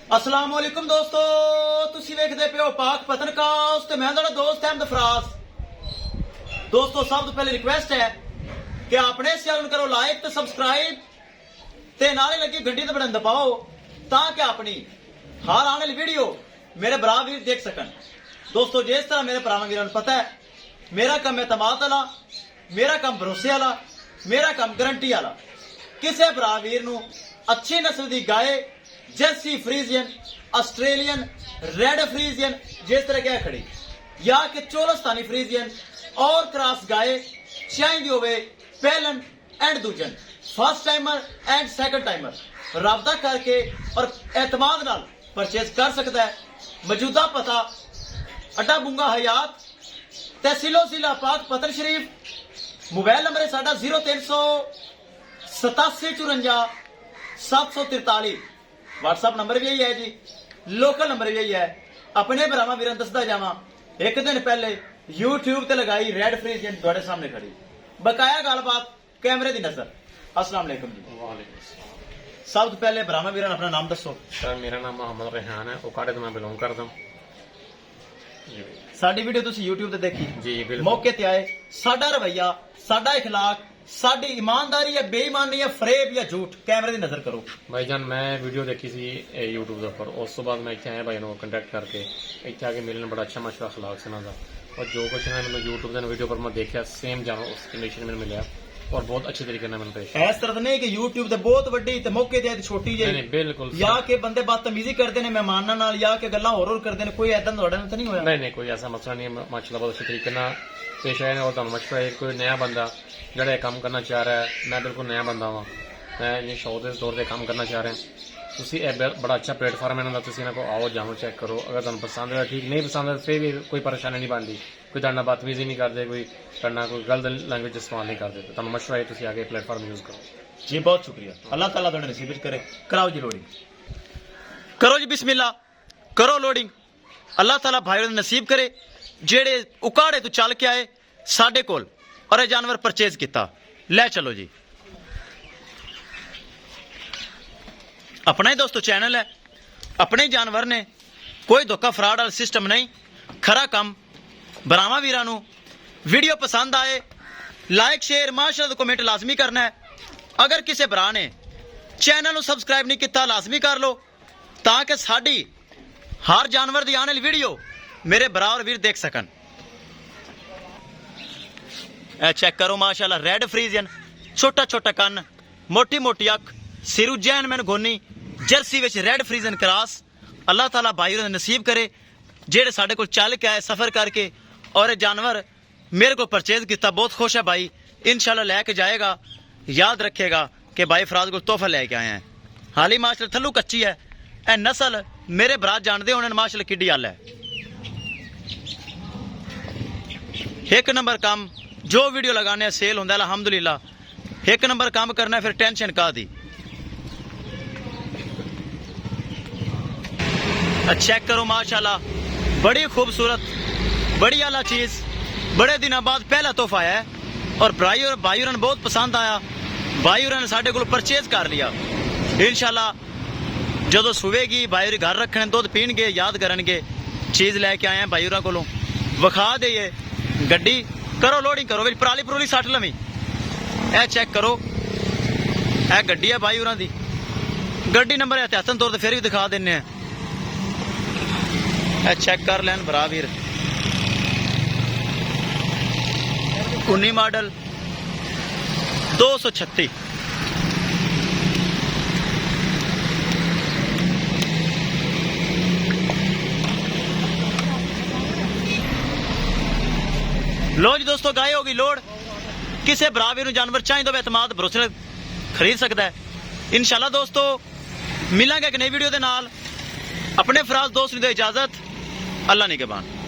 अस्सलाम वालेकुम दोस्तों, तुसी वेखदे पे हो पाक पतनकास्ट ते मैं तुहाडा दोस्त अहमद फराज। दोस्तों सब तो पहले रिक्वेस्ट है कि अपने इस चैनल करो लाइक ते सब्सक्राइब ते नाले लगी घंटी ते बटन दबाओ ताकि अपनी हर आने वाली वीडियो मेरे भरा वीर देख सकन। दोस्तों जिस तरह मेरे भरावां वीरां नूं पता है मेरा काम एतमाद वाला, मेरा काम भरोसे वाला, मेरा काम गारंटी वाला। किसी भरा वीर नूं अच्छी नस्ल दी गाय Jersey Friesian, Australian, red Friesian जिस तरह क्या खड़ी या कि चोलस्तानी फ्रीजियन और क्रॉस गाय चाहिए होवे पहलन एंड दूजन, first timer and second timer राबता करके और एतमाद नाल परचेज कर सकता है। मौजूदा पता अड्डा बुंगा हयात, तहसीलो जिला पाक पतन शरीफ। मोबाइल नंबर है साडा 038754 व्हाट्सएप नंबर भी यही है जी, लोकल नंबर भी यही है। अपने भरावां वीरां दसदा जावां, एक दिन पहले यूट्यूब ते लगाई रेड फ्रीजियन तुहाडे सामने खड़ी, बकाया गलबात कैमरे दी नजर। अस्सलाम वालेकुम जी। वालेकुम। सब तो पहले भरावां वीरां अपना नाम दसो। सर मेरा नाम मोहम्मद रेहान है, उकाड़े तो मैं बिलोंग करता हूँ जी। साडी वीडियो तुसी यूट्यूब ते देखी जी बिल्कुल। मौके ते आए, साडा रवैया, साडा इखलाक, साडी ईमानदारी या बेईमानी या फरेब या झूठ कैमरे दी नजर करो। भाईजान मैं वीडियो देखी सी यूट्यूब के ऊपर, उस तो बाद मैं इतने आया भाई कंटेक्ट करके इतने आके मिलने बड़ा अच्छा मशहूर अखलाक से ना था, और जो कुछ है मैंने यूट्यूब के वीडियो पर मैं देखा सेम जानो उस कंडीशन में मिला और बहुत अच्छे तरीके से मैंने पेश इस तरह नहीं कि यूट्यूब ते बहुत वड्डी ते मौके ते छोटी नहीं, जी नहीं, बिल्कुल या के बंदे बदतमीजी करते ने मेहमानां नाल या के गल्लां होर करते ने, कोई ऐसा ਤੁਹਾਡੇ ਨਾਲ ਤਾਂ ਨਹੀਂ ਹੋਇਆ? नहीं नहीं कोई ऐसा मसला नहीं है, माशाल्लाह बहुत अच्छे तरीके से पेश आए और तुम मशवरा है कोई नया बंदा जड़ा काम करना चाह रहा है, मैं बिल्कुल नया बंदा हाँ, मैं ये शौक के तौर पर काम करना चाह रहे हैं। तुसी बड़ा अच्छा प्लेटफॉर्म है इन्हों का, तुसी इन्हों को आओ जाओ चेक करो, अगर तुम पसंद है ठीक, नहीं पसंद है फिर भी कोई परेशानी नहीं बनती, कोई तुहाडे नाल बदतमीजी नहीं करते, कोई तुहाडे नाल कोई गलत लैंग्वेज इस्तेमाल नहीं करते। तो तुहानू मशवरा है तुसी आगे प्लेटफॉर्म यूज करो जी। बहुत शुक्रिया, अल्लाह ताला तुहाडे नसीब विच करे। कराओ जी लोडिंग, करो जी बिस्मिल्लाह, करो लोडिंग। अल्लाह ताला भाई नूं नसीब करे जेड़े उकाड़े तो चल के आए साडे कोल और ये जानवर परचेज किया, ले चलो जी। अपना ही दोस्तों चैनल है, अपने ही जानवर ने, कोई धोखा फ्रॉड वाला सिस्टम नहीं, खरा काम। भरावां वीरां नूं वीडियो पसंद आए लाइक शेयर माशाअल्लाह कमेंट लाजमी करना है। अगर किसी भरा ने चैनल नूं सबसक्राइब नहीं किया लाजमी कर लो ताकि साडी हर जानवर दी आने वाली वीडियो मेरे भरा और वीर देख सकन। चेक करो माशाअल्लाह रेड फ्रीजियन, छोटा छोटा कन, मोटी मोटी अख, सिरू जैन मैन गोनी, जर्सी विच रेड फ्रीजियन क्रॉस। अल्लाह ताला भाई उन्हें नसीब करे जेड़े साडे कोल चल के आए सफर करके और जानवर मेरे को परचेज किया। बहुत खुश है भाई, इंशाल्लाह लैके जाएगा, याद रखेगा कि भाई फराज को तोहफा लैके आए हैं। हाली माशाअल्लाह थल्लू कच्ची है, ए नस्ल मेरे भरा जानते होने माशाअल्लाह किड्डी हल है। एक नंबर काम, जो वीडियो लगाने सेल होंदा है अल्हम्दुलिल्लाह, एक नंबर काम करना है, फिर टेंशन का दी। चेक करो माशाल्लाह, बड़ी खूबसूरत, बड़ी आला चीज, बड़े दिनों बाद पहला तोहफा आया है और भाई और बहुत पसंद आया। भाई और साडे कोल परचेज कर लिया। इंशाल्लाह जो सुवेगी भाई घर रखने दुध पीणगे याद करनगे, चीज लैके आए हैं भाई और कोलों, विखा दे गड्डी। करो लोडिंग करो, पराली परूली सट लवी। ए चेक करो, ए गड्डी है भाई और दी, गड्डी नंबर एहतियातन तौर पर फिर भी दिखा देने हैं। चेक कर लैन भरा वीर, 19 मॉडल 236। लो जी दोस्तों, गाय होगी लोड। किसी भरा वीर जानवर चाहिए तो एतमाद भरोसे खरीद सकता है। इंशाल्लाह दोस्तों मिलांगे एक नई वीडियो के नाल। अपने फराज दोस्त ने दे इजाजत, अल्लाह निगहबान।